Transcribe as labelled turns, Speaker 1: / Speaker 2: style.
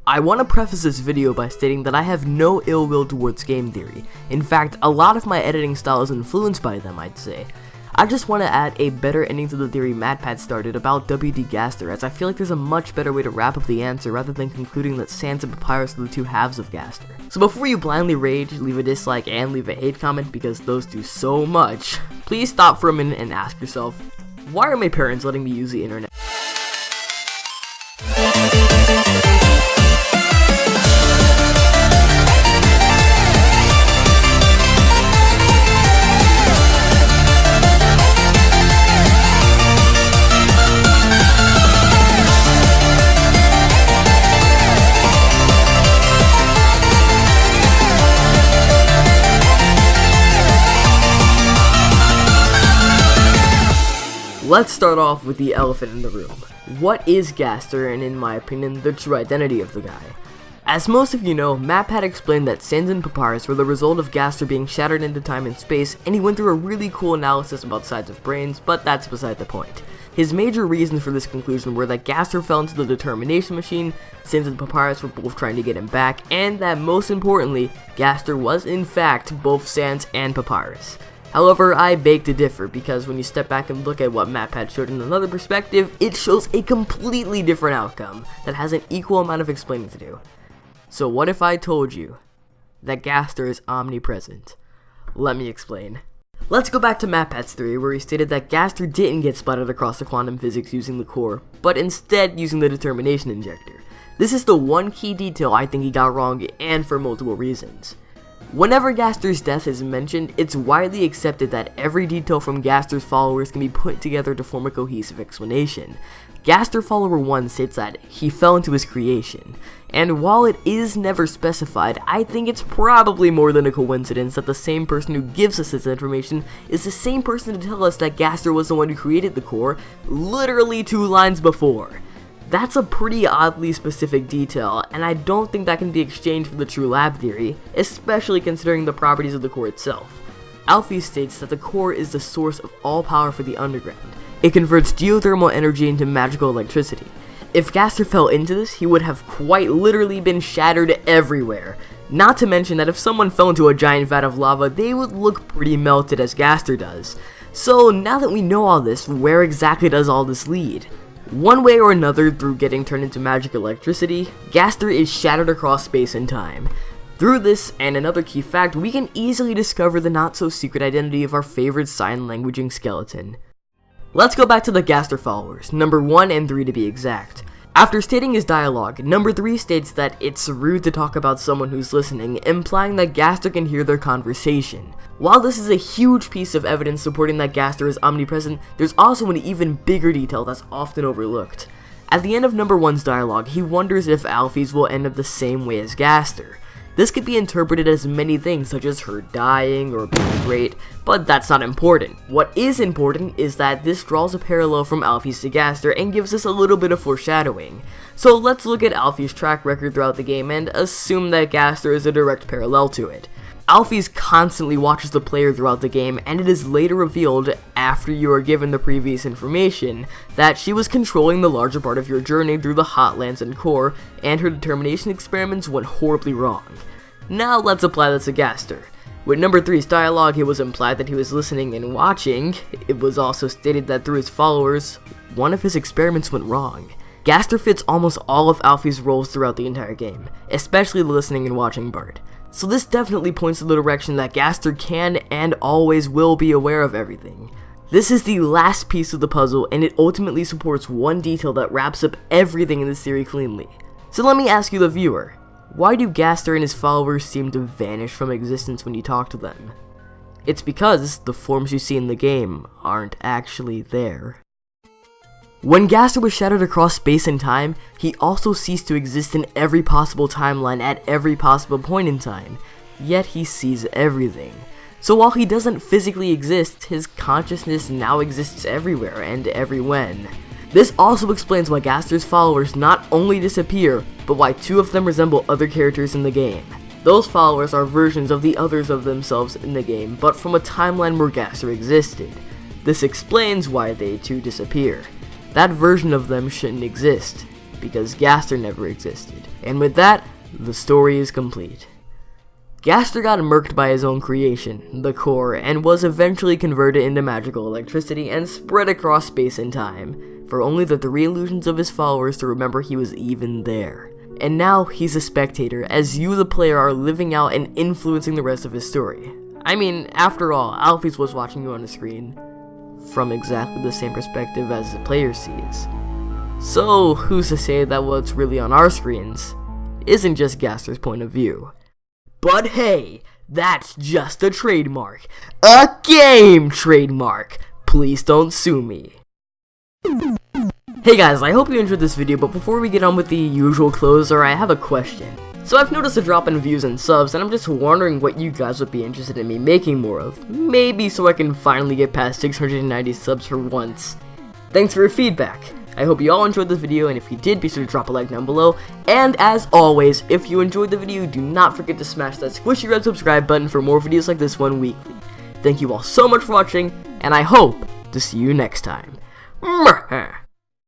Speaker 1: I want to preface this video by stating that I have no ill will towards game theory. In fact, a lot of my editing style is influenced by them, I'd say. I just want to add a better ending to the theory MatPat started about W.D Gaster, as I feel like there's a much better way to wrap up the answer rather than concluding that Sans and Papyrus are the two halves of Gaster. So before you blindly rage, leave a dislike and leave a hate comment because those do so much, please stop for a minute and ask yourself, why are my parents letting me use the internet? Let's start off with the elephant in the room. What is Gaster, and in my opinion, the true identity of the guy? As most of you know, MatPat explained that Sans and Papyrus were the result of Gaster being shattered into time and space, and he went through a really cool analysis about sides of brains, but that's beside the point. His major reasons for this conclusion were that Gaster fell into the determination machine, Sans and Papyrus were both trying to get him back, and that most importantly, Gaster was in fact both Sans and Papyrus. However, I beg to differ, because when you step back and look at what MatPat showed in another perspective, it shows a completely different outcome that has an equal amount of explaining to do. So what if I told you that Gaster is omnipresent? Let me explain. Let's go back to MatPat's theory, where he stated that Gaster didn't get splattered across the quantum physics using the core, but instead using the determination injector. This is the one key detail I think he got wrong, and for multiple reasons. Whenever Gaster's death is mentioned, it's widely accepted that every detail from Gaster's followers can be put together to form a cohesive explanation. Gaster Follower 1 states that he fell into his creation, and while it is never specified, I think it's probably more than a coincidence that the same person who gives us this information is the same person to tell us that Gaster was the one who created the core, literally 2 lines before. That's a pretty oddly specific detail, and I don't think that can be exchanged for the true lab theory, especially considering the properties of the core itself. Alfie states that the core is the source of all power for the underground. It converts geothermal energy into magical electricity. If Gaster fell into this, he would have quite literally been shattered everywhere. Not to mention that if someone fell into a giant vat of lava, they would look pretty melted as Gaster does. So now that we know all this, where exactly does all this lead? One way or another, through getting turned into magic electricity, Gaster is shattered across space and time. Through this, and another key fact, we can easily discover the not-so-secret identity of our favorite sign-languaging skeleton. Let's go back to the Gaster followers, number 1 and 3 to be exact. After stating his dialogue, number 3 states that it's rude to talk about someone who's listening, implying that Gaster can hear their conversation. While this is a huge piece of evidence supporting that Gaster is omnipresent, there's also an even bigger detail that's often overlooked. At the end of number 1's dialogue, he wonders if Alfie's will end up the same way as Gaster. This could be interpreted as many things, such as her dying or being great, but that's not important. What is important is that this draws a parallel from Alfie's to Gaster and gives us a little bit of foreshadowing. So let's look at Alfie's track record throughout the game and assume that Gaster is a direct parallel to it. Alfie's constantly watches the player throughout the game, and it is later revealed, after you are given the previous information, that she was controlling the larger part of your journey through the Hotlands and core, and her determination experiments went horribly wrong. Now let's apply this to Gaster. With number 3's dialogue, it was implied that he was listening and watching. It was also stated that through his followers, one of his experiments went wrong. Gaster fits almost all of Alfie's roles throughout the entire game, especially the listening and watching part. So this definitely points to the direction that Gaster can and always will be aware of everything. This is the last piece of the puzzle, and it ultimately supports one detail that wraps up everything in this theory cleanly. So let me ask you, the viewer, why do Gaster and his followers seem to vanish from existence when you talk to them? It's because the forms you see in the game aren't actually there. When Gaster was shattered across space and time, he also ceased to exist in every possible timeline at every possible point in time, yet he sees everything. So while he doesn't physically exist, his consciousness now exists everywhere and everywhen. This also explains why Gaster's followers not only disappear, but why 2 of them resemble other characters in the game. Those followers are versions of the others of themselves in the game, but from a timeline where Gaster existed. This explains why they too disappear. That version of them shouldn't exist, because Gaster never existed, And with that, the story is complete. Gaster got murked by his own creation, the core, and was eventually converted into magical electricity and spread across space and time, for only the 3 illusions of his followers to remember he was even there. And now he's a spectator, as you the player are living out and influencing the rest of his story. I mean, after all, Alphys was watching you on the screen, from exactly the same perspective as the player sees. So, who's to say that what's really on our screens isn't just Gaster's point of view? But hey, that's just a trademark. A game trademark! Please don't sue me. Hey guys, I hope you enjoyed this video, but before we get on with the usual closer, I have a question. So I've noticed a drop in views and subs, and I'm just wondering what you guys would be interested in me making more of. Maybe so I can finally get past 690 subs for once. Thanks for your feedback. I hope you all enjoyed this video, and if you did, be sure to drop a like down below. And as always, if you enjoyed the video, do not forget to smash that squishy red subscribe button for more videos like this one weekly. Thank you all so much for watching, and I hope to see you next time.